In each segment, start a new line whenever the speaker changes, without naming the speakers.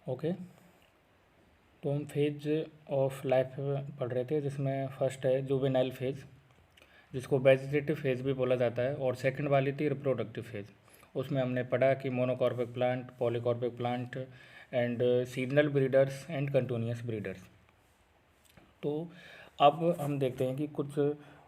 Okay, तो हम phase of life पढ़ रहे थे, जिसमें फर्स्ट है जुवेनाइल फेज, जिसको वेजिटेटिव फेज भी बोला जाता है, और सेकंड वाली थी रिप्रोडक्टिव फेज। उसमें हमने पढ़ा कि monocarpic plant, polycarpic plant and seasonal breeders and continuous breeders. तो अब हम देखते हैं कि कुछ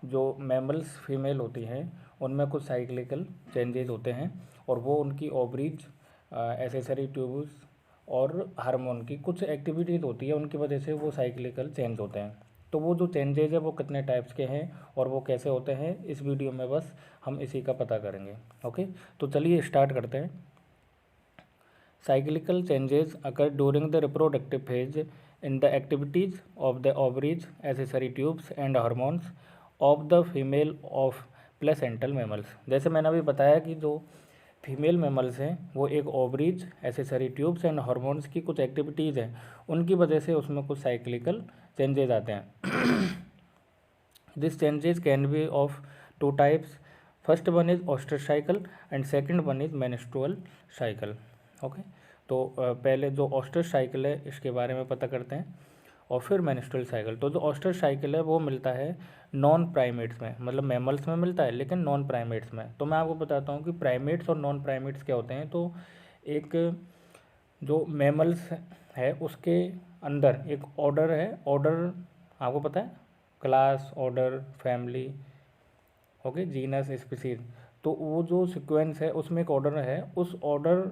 जो मैमल्स फीमेल होती हैं उनमें कुछ साइक्लिकल चेंजेस होते हैं, और वो उनकी ओवरीज, एसेसरी ट्यूब्स और हार्मोन की कुछ एक्टिविटीज़ होती है, उनकी वजह से वो साइक्लिकल चेंज होते हैं। तो वो जो चेंजेज है वो कितने टाइप्स के हैं और वो कैसे होते हैं, इस वीडियो में बस हम इसी का पता करेंगे। ओके, तो चलिए स्टार्ट करते हैं। Cyclical changes occur during the reproductive phase in the activities of the ovaries, accessory tubes and hormones of the female of placental mammals। जैसे मैंने अभी बताया कि जो फीमेल मैमल्स हैं वो एक ovaries, accessory tubes and hormones की कुछ एक्टिविटीज़ हैं, उनकी वजह से उसमें कुछ साइक्लिकल चेंजेज आते हैं। This changes can be of two types. First one is oestrus cycle and second one is menstrual cycle. Okay, तो पहले जो ओस्ट्रस साइकिल है इसके बारे में पता करते हैं, और फिर मेंस्ट्रुअल साइकिल। तो जो ओस्ट्रस साइकिल है वो मिलता है नॉन प्राइमेट्स में, मतलब मैमल्स में मिलता है लेकिन नॉन प्राइमेट्स में। तो मैं आपको बताता हूँ कि प्राइमेट्स और नॉन प्राइमेट्स क्या होते हैं। तो एक जो मैमल्स है उसके अंदर एक ऑर्डर है, ऑर्डर आपको पता है, class, order, family, okay, genus, species. तो वो जो सीक्वेंस है उसमें एक ऑर्डर है, उस ऑर्डर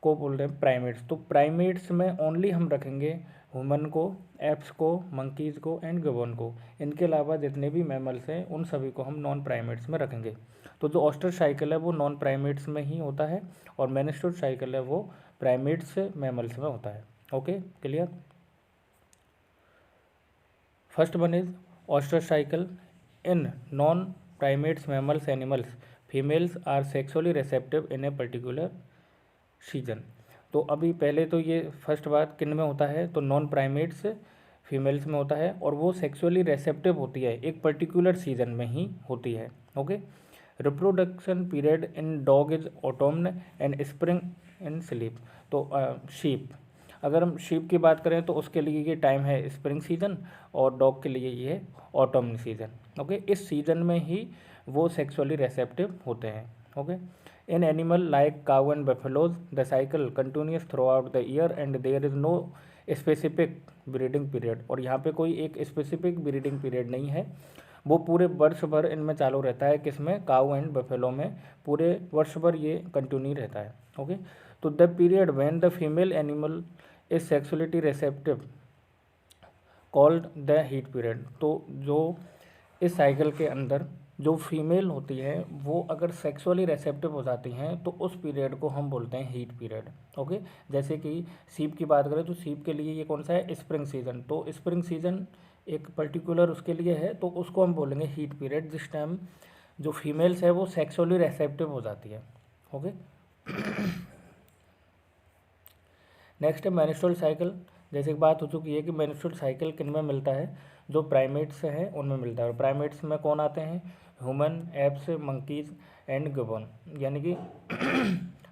को बोलते हैं प्राइमेट्स। तो प्राइमेट्स में ओनली हम रखेंगे ह्यूमन को, एप्स को, मंकीज़ को एंड गिबॉन को। इनके अलावा जितने भी मैमल्स हैं उन सभी को हम नॉन प्राइमेट्स में रखेंगे। तो जो ऑस्ट्रस साइकिल है वो नॉन प्राइमेट्स में ही होता है, और मेनिस्ट्रुअल साइकिल है वो प्राइमेट्स मैमल्स में होता है। Okay, clear. First one is oestrous cycle. In non primates mammals animals, females are sexually receptive in a particular season. तो अभी पहले तो ये फर्स्ट बात किन में होता है, तो नॉन प्राइमेट्स फीमेल्स में होता है, और वो सेक्सुअली रिसेप्टिव होती है एक पर्टिकुलर सीजन में ही होती है। Okay, reproduction period in dog is autumn and spring in sleep. तो शीप, अगर हम शीप की बात करें तो उसके लिए ये टाइम है स्प्रिंग सीजन, और डॉग के लिए ये है ऑटोम्न सीजन। ओके, इस सीजन में ही वो सेक्सुअली रिसेप्टिव होते हैं। Okay, in animal like cow and buffaloes the cycle continues throughout the year and there is no specific breeding period. और यहाँ पे कोई एक स्पेसिफिक ब्रीडिंग पीरियड नहीं है, वो पूरे वर्ष भर इनमें चालू रहता है। किसमें, काउ एंड बफेलो में पूरे वर्ष भर ये कंटिन्यू रहता है। ओके, तो the period when the female animal is sexuality receptive called the heat period. तो जो इस साइकिल के अंदर जो फीमेल होती है वो अगर सेक्सुअली रिसेप्टिव हो जाती हैं तो उस पीरियड को हम बोलते हैं हीट पीरियड। ओके, जैसे कि सीप की बात करें तो सीप के लिए ये कौन सा है, स्प्रिंग सीजन। तो स्प्रिंग सीजन एक पर्टिकुलर उसके लिए है, तो उसको हम बोलेंगे हीट पीरियड, जिस टाइम जो फीमेल्स है वो सेक्सुअली रिसेप्टिव हो जाती है। ओके, नेक्स्ट है मेंस्ट्रुअल साइकिल। जैसे कि बात हो चुकी है कि मेंस्ट्रुअल साइकिल किन में मिलता है, जो प्राइमेट्स हैं उनमें मिलता है। और प्राइमेट्स में कौन आते हैं, human, apps, monkeys and gibbon, यानी कि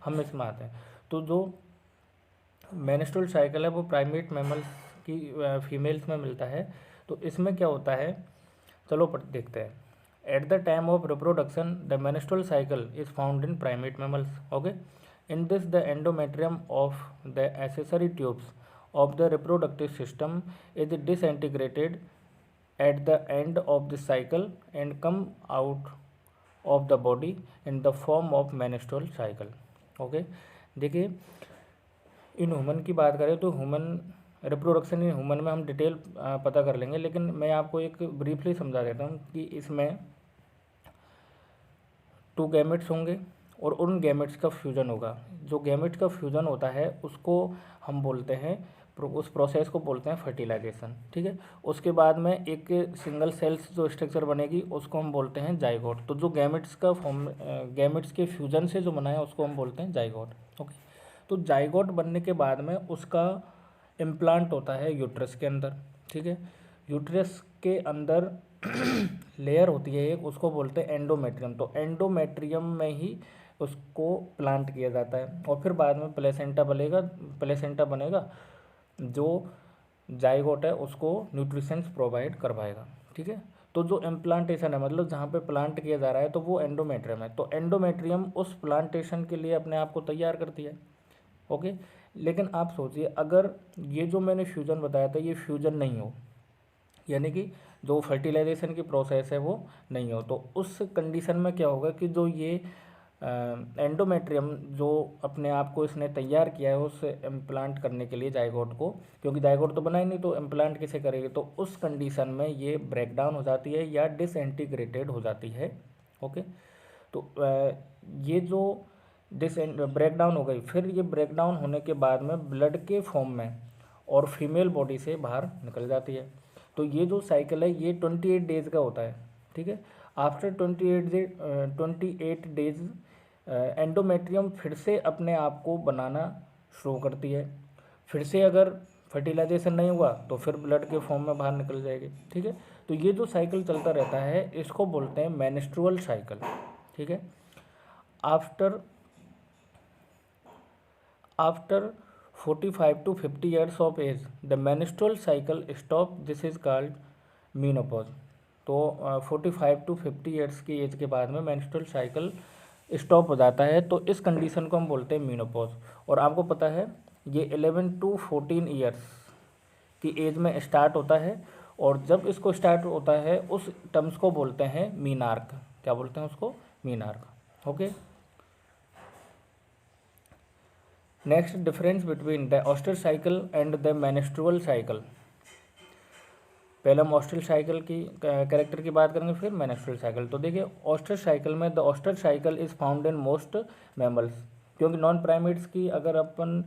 हम इसमें आते हैं। तो जो मेंस्ट्रुअल साइकिल है वो प्राइमेट मैमल्स की फीमेल्स में मिलता है। तो इसमें क्या होता है, चलो देखते हैं। At the time of reproduction the menstrual cycle is found in primate mammals. Okay, in this the endometrium of the accessory tubes of the reproductive system is disintegrated at the end of the cycle and come out of the body in the form of menstrual cycle। Okay, देखिए in human की बात करें तो human reproduction in human में हम detail पता कर लेंगे, लेकिन मैं आपको एक ब्रीफली समझा देता हूँ कि इसमें 2 गैमेट्स होंगे और उन गैमेट्स का फ्यूजन होगा। जो गैमेट्स का फ्यूजन होता है उसको हम बोलते हैं, उस प्रोसेस को बोलते हैं फर्टिलाइजेशन। ठीक है, उसके बाद में एक सिंगल सेल्स जो स्ट्रक्चर बनेगी उसको हम बोलते हैं जाइगोट। तो जो गैमेट्स का फॉर्म, गैमेट्स के फ्यूजन से जो बना है उसको हम बोलते हैं जाइगोट। ओके, तो जाइगोट बनने के बाद में उसका इम्प्लांट होता है यूट्रस के अंदर। ठीक है, यूट्रस के अंदर लेयर होती है एक, उसको बोलते हैं एंडोमेट्रियम। तो एंडोमेट्रियम में ही उसको प्लांट किया जाता है और फिर बाद में प्लेसेंटा बनेगा जो जाइगोट है उसको न्यूट्रिशंस प्रोवाइड करवाएगा। ठीक है, तो जो इम्प्लांटेशन है मतलब जहाँ पे प्लांट किया जा रहा है तो वो एंडोमेट्रियम है, तो एंडोमेट्रियम उस प्लांटेशन के लिए अपने आप को तैयार करती है। ओके, लेकिन आप सोचिए अगर ये जो मैंने फ्यूजन बताया था ये फ्यूजन नहीं हो, यानी कि जो फर्टिलाइजेशन की प्रोसेस है वो नहीं हो, तो उस कंडीशन में क्या होगा कि जो ये एंडोमेट्रियम जो अपने आप को इसने तैयार किया है उस इम्प्लांट करने के लिए जाइगोट को, क्योंकि जाइगोट तो बना ही नहीं तो इम्प्लांट किसे करेगी, तो उस कंडीशन में ये ब्रेक डाउन हो जाती है या डिसइंटीग्रेटेड हो जाती है। ओके, तो ये जो ब्रेक डाउन हो गई, फिर ये ब्रेक डाउन होने के बाद में ब्लड के फॉर्म में और फीमेल बॉडी से बाहर निकल जाती है। तो ये जो साइकिल है ये 28 डेज़ का होता है। ठीक है, आफ्टर 28 डेज एंडोमेट्रियम फिर से अपने आप को बनाना शुरू करती है, फिर से अगर फर्टिलाइजेशन नहीं हुआ तो फिर ब्लड के फॉर्म में बाहर निकल जाएगी। ठीक है, तो ये जो साइकिल चलता रहता है इसको बोलते हैं मेंस्ट्रुअल साइकिल। ठीक है, after after 45 to 50 years of age the menstrual cycle stop, this is called menopause। तो 45 to 50 ईयर्स की एज के बाद में मेंस्ट्रुअल साइकिल स्टॉप हो जाता है, तो इस कंडीशन को हम बोलते हैं मीनोपॉज। और आपको पता है ये 11 to 14 ईयर्स की एज में स्टार्ट होता है, और जब इसको स्टार्ट होता है उस टर्म्स को बोलते हैं मीनार्क। क्या बोलते हैं उसको? Menarche. Okay, next difference between the oestrous cycle and the menstrual cycle. पहले हम ऑस्टर साइकिल की कैरेक्टर की बात करेंगे, फिर मेंस्ट्रुअल साइकिल। तो देखिए ऑस्टर साइकिल में the oestrous cycle is found in most mammals, क्योंकि नॉन प्राइमेट्स की अगर अपन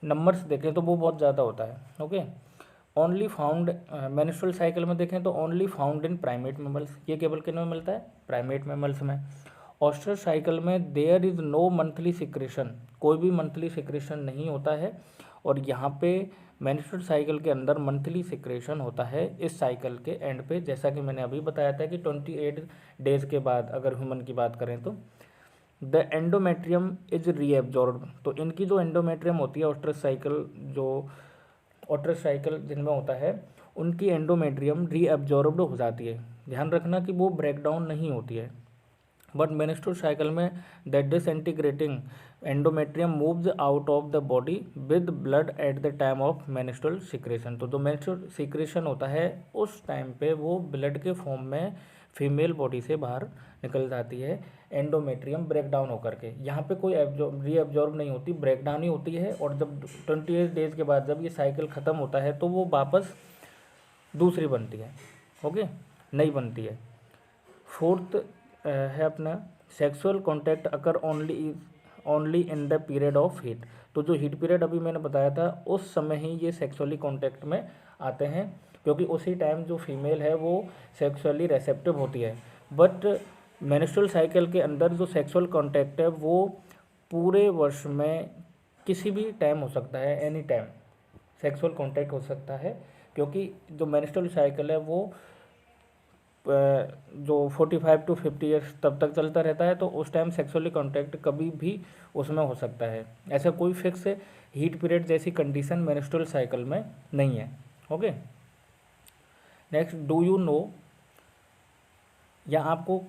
नंबर्स देखें तो वो बहुत ज़्यादा होता है। Okay, only found menstrual cycle में देखें तो only found in primate mammals, ये केवल किन में मिलता है? प्राइमेट मैमल्स में। ऑस्टर साइकिल में there is no monthly secretion, कोई भी मंथली सिक्रेशन नहीं होता है, और यहाँ पे मेंस्ट्रुअल साइकिल के अंदर मंथली सिक्रेशन होता है इस साइकिल के एंड पे, जैसा कि मैंने अभी बताया था कि 28 डेज के बाद अगर ह्यूमन की बात करें तो द एंडोमेट्रियम इज रीएब्जॉर्ब। तो इनकी जो एंडोमेट्रियम होती है ऑस्ट्रस साइकिल, जो ऑस्ट्रस साइकिल जिनमें होता है उनकी एंडोमेट्रियम रीएब्जॉर्ब्ड हो जाती है। ध्यान रखना कि वो ब्रेक डाउन नहीं होती है, बट मेंस्ट्रुअल साइकिल में that disintegrating endometrium moves out of the body with blood at the time of menstrual secretion. तो जो मेंस्ट्रुअल सिक्रेशन होता है उस टाइम पे वो ब्लड के फॉर्म में फीमेल बॉडी से बाहर निकल जाती है एंडोमेट्रियम ब्रेक डाउन होकर के। यहाँ पे कोई रीअब्जॉर्ब नहीं होती, ब्रेक डाउन ही होती है, और जब 28 डेज के बाद जब ये साइकिल ख़त्म होता है तो वो वापस दूसरी बनती है। ओके, नई बनती है। फोर्थ है अपना sexual contact occur only in the period of heat. तो जो हीट पीरियड अभी मैंने बताया था उस समय ही ये सेक्सुअली कॉन्टैक्ट में आते हैं, क्योंकि उसी टाइम जो फीमेल है वो सेक्सुअली रेसेप्टिव होती है। बट मेंस्ट्रुअल साइकिल के अंदर जो सेक्सुअल कॉन्टैक्ट है वो पूरे वर्ष में किसी भी टाइम हो सकता है, एनी टाइम सेक्सुअल कॉन्टैक्ट हो सकता है, क्योंकि जो मेंस्ट्रुअल साइकिल है वो जो 45 to 50 ईयर्स तब तक चलता रहता है, तो उस टाइम सेक्सुअली कॉन्टैक्ट कभी भी उसमें हो सकता है। ऐसा कोई फिक्स हीट पीरियड जैसी कंडीशन मेंस्ट्रुअल साइकिल में नहीं है। Okay, next do you know, या आपको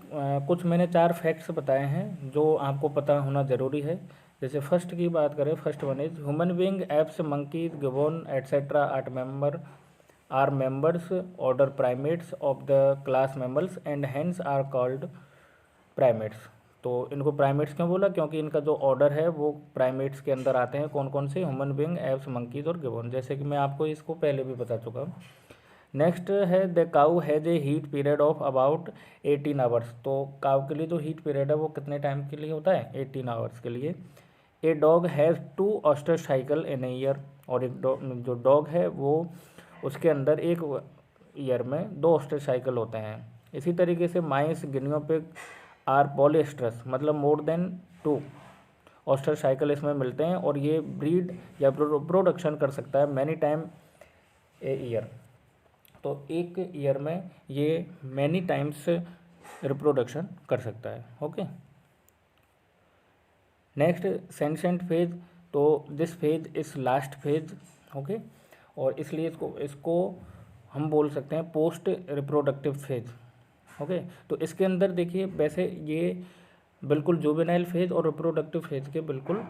कुछ मैंने 4 फैक्ट्स बताए हैं जो आपको पता होना ज़रूरी है। जैसे फर्स्ट की बात करें, first one is human being apes monkeys gibbon etcetera are members order primates of the class mammals and hence are called primates। तो इनको प्राइमेट्स क्यों बोला? क्योंकि इनका जो ऑर्डर है वो प्राइमेट्स के अंदर आते हैं। कौन कौन से? ह्यूमन बीइंग, एप्स, मंकीज और गिबोन, जैसे कि मैं आपको इसको पहले भी बता चुका हूँ। नेक्स्ट है the cow has a heat period of about 18 hours. तो काऊ के लिए जो हीट पीरियड है वो कितने टाइम के लिए होता है? 18 आवर्स के लिए। A dog has 2 oestrous cycle in a year, और एक जो डॉग है वो उसके अंदर एक ईयर में 2 ऑस्टर साइकिल होते हैं। इसी तरीके से माइस, गिनियो पिग आर पॉलीएस्ट्रस, मतलब मोर देन 2 ऑस्टर साइकिल इसमें मिलते हैं, और ये ब्रीड या प्रोडक्शन कर सकता है मैनी टाइम ए ईयर। तो एक ईयर में ये मैनी टाइम्स रिप्रोडक्शन कर सकता है। ओके, नेक्स्ट सेंसेंट फेज, तो this phase is last phase, okay, और इसलिए इसको हम बोल सकते हैं पोस्ट रिप्रोडक्टिव फेज, ओके। तो इसके अंदर देखिए वैसे ये बिल्कुल जुवेनाइल फेज और रिप्रोडक्टिव फेज के बिल्कुल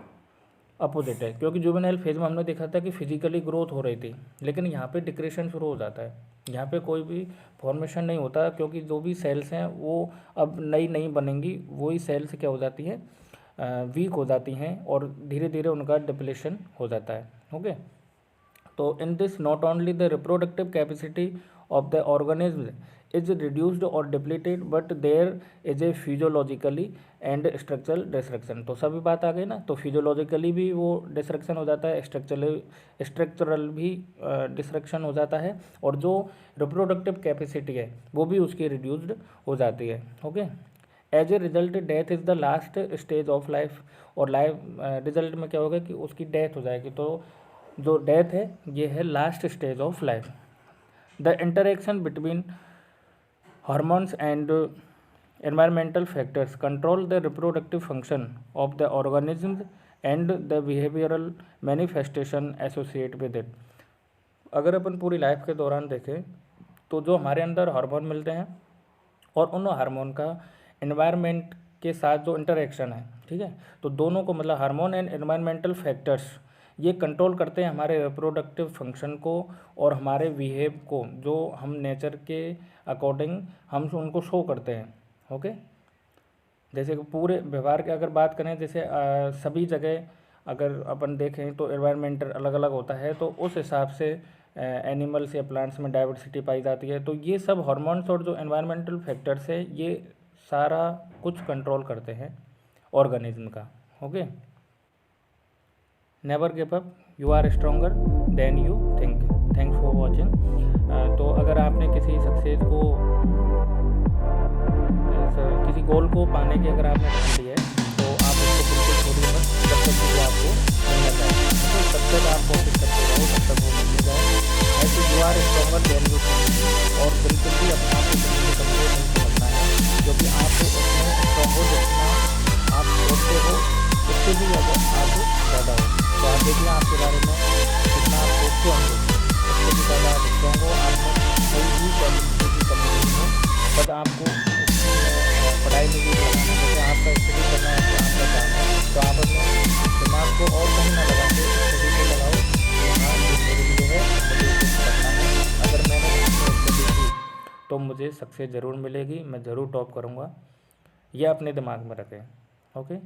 अपोजिट है, क्योंकि जुवेनाइल फेज में हमने देखा था कि फिजिकली ग्रोथ हो रही थी, लेकिन यहाँ पे डिक्रेशन शुरू हो जाता है, यहाँ पे कोई भी फॉर्मेशन नहीं होता, क्योंकि जो भी सेल्स हैं वो अब नई नई बनेंगी, वही सेल्स क्या हो जाती है, वीक हो जाती हैं और धीरे धीरे उनका डिप्लेशन हो जाता है, ओके। तो in this not only the reproductive capacity of the organism is reduced और depleted but there is a physiologically and structural destruction. तो सभी बात आ गई ना, तो फिजियोलॉजिकली भी वो डिस्ट्रक्शन हो जाता है, स्ट्रक्चरल भी डिस्ट्रक्शन हो जाता है, और जो रिप्रोडक्टिव कैपेसिटी है वो भी उसकी रिड्यूस्ड हो जाती है, okay. As a result death is the last stage of life, और लाइफ रिजल्ट में क्या होगा कि उसकी डेथ हो जाएगी, तो जो डेथ है ये है last stage of life. The interaction between hormones and environmental factors control the reproductive function of the organisms and the behavioral manifestation associated with it। अगर अपन पूरी लाइफ के दौरान देखें तो जो हमारे अंदर हार्मोन मिलते हैं और उन हार्मोन का एनवायरनमेंट के साथ जो इंटरेक्शन है, ठीक है, तो दोनों को मतलब हार्मोन एंड एनवायरमेंटल फैक्टर्स ये कंट्रोल करते हैं हमारे रिप्रोडक्टिव फंक्शन को और हमारे बिहेव को, जो हम नेचर के अकॉर्डिंग हम उनको शो करते हैं, ओके। जैसे कि पूरे व्यवहार की अगर बात करें, जैसे सभी जगह अगर अपन देखें तो एनवायरमेंटल अलग अलग होता है, तो उस हिसाब से एनिमल्स या प्लांट्स में डाइवर्सिटी पाई जाती है। तो ये सब हार्मोन्स और जो एनवायरमेंटल फैक्टर्स है ये सारा कुछ कंट्रोल करते हैं ऑर्गेनिज्म का, okay. Never give up, you are stronger than you think. Thanks for watching. तो अगर आपने किसी सक्सेस को, किसी गोल को पाने की अगर आपने ठान लिया है तो आप उसको बिल्कुल छोड़िए मत, जब तक कि आपको मिलना चाहिए, तो तब तक आप कोशिश करते रहो तब तक वो मिल जाए। ऐसे you are stronger than you think, और बिल्कुल भी अपने आप को किसी से कमजोर नहीं समझना है, क्योंकि आपको उसमें स्ट्रॉन्ग हो जितना आप सोचते हो उससे भी अगर आप ज़्यादा हो, तो आप देखिए आपके बारे में जितना आप सोचते होंगे उससे भी ज़्यादा आप स्ट्रॉन्ग हो, आप में कोई भी क्वालिटी की कमी नहीं हो, बट आपको पढ़ाई में भी लगाना, जैसे आपका स्टडी करना है, आपका काम है, तो आप अपने दिमाग को और कहीं ना लगा के स्टडी पे लगाओ कि हाँ ये मेरे लिए है, मुझे कुछ करना है। अगर मैंने स्टडी की तो मुझे सक्सेस ज़रूर मिलेगी, मैं ज़रूर टॉप करूँगा, ये अपने दिमाग में रखें, ओके।